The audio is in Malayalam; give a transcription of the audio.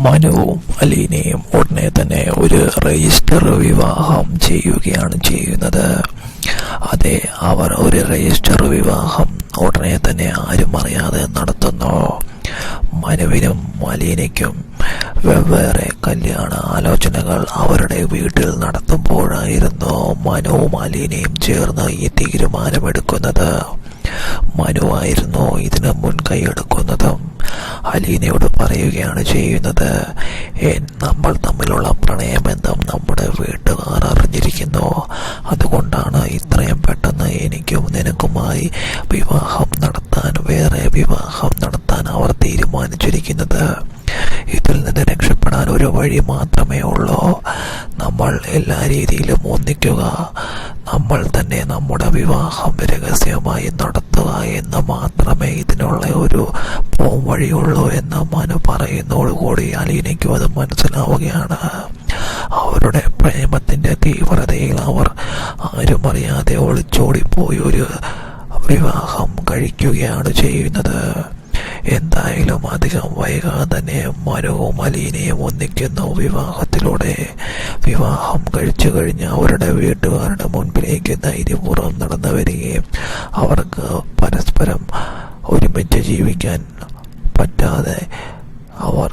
മനുവും അലീനയും ഉടനെ തന്നെ ഒരു രജിസ്റ്റർ വിവാഹം ചെയ്യുകയാണ് ചെയ്യുന്നത്. അതെ, അവർ ഒരു രജിസ്റ്റർ വിവാഹം ഉടനെ തന്നെ ആരും അറിയാതെ നടത്തുന്നു. മനുവിനും അലീനയ്ക്കും വെവ്വേറെ കല്യാണ ആലോചനകൾ അവരുടെ വീട്ടിൽ നടത്തുമ്പോഴായിരുന്നു മനുവും അലീനയും ചേർന്ന് ഈ തീരുമാനമെടുക്കുന്നത്. മനുവായിരുന്നു ഇതിന് മുൻകൈയെടുക്കുന്നതും. അലീനയോട് പറയുകയാണ് ചെയ്യുന്നത്, നമ്മൾ തമ്മിലുള്ള പ്രണയബന്ധം നമ്മുടെ വീട്ടുകാർ അറിഞ്ഞിരിക്കുന്നു. അതുകൊണ്ടാണ് ഇത്രയും പെട്ടെന്ന് എനിക്കും നിനക്കുമായി വേറെ വിവാഹം നടത്താൻ അവർ തീരുമാനിച്ചിരിക്കുന്നത്. ഇതിൽ നിന്ന് രക്ഷപ്പെടാൻ ഒരു വഴി മാത്രമേ ഉള്ളൂ. നമ്മൾ എല്ലാ രീതിയിലും ഒന്നിക്കുക, നമ്മൾ തന്നെ നമ്മുടെ വിവാഹം രഹസ്യമായി നടത്തുക എന്ന് മാത്രമേ ഇതിനുള്ള ഒരു വഴിയുള്ളൂ എന്ന് മനു പറയുന്നതോടുകൂടി അലീനയ്ക്കും അത് മനസ്സിലാവുകയാണ്. അവരുടെ പ്രേമത്തിന്റെ തീവ്രതയിൽ അവർ ആരും അറിയാതെ ഒളിച്ചോടിപ്പോയി ഒരു വിവാഹം കഴിക്കുകയാണ് ചെയ്യുന്നത്. എന്തായാലും അധികം വൈകാതെ തന്നെ മനുവും അലീനയും ഒന്നിക്കുന്നു. വിവാഹം കഴിച്ചു കഴിഞ്ഞ് അവരുടെ വീട്ടുകാരുടെ മുൻപിലേക്ക് ധൈര്യപൂർവ്വം നടന്നു വരികയും അവർക്ക് പരസ്പരം ഒരുമിച്ച് ജീവിക്കാൻ പറ്റാതെ അവർ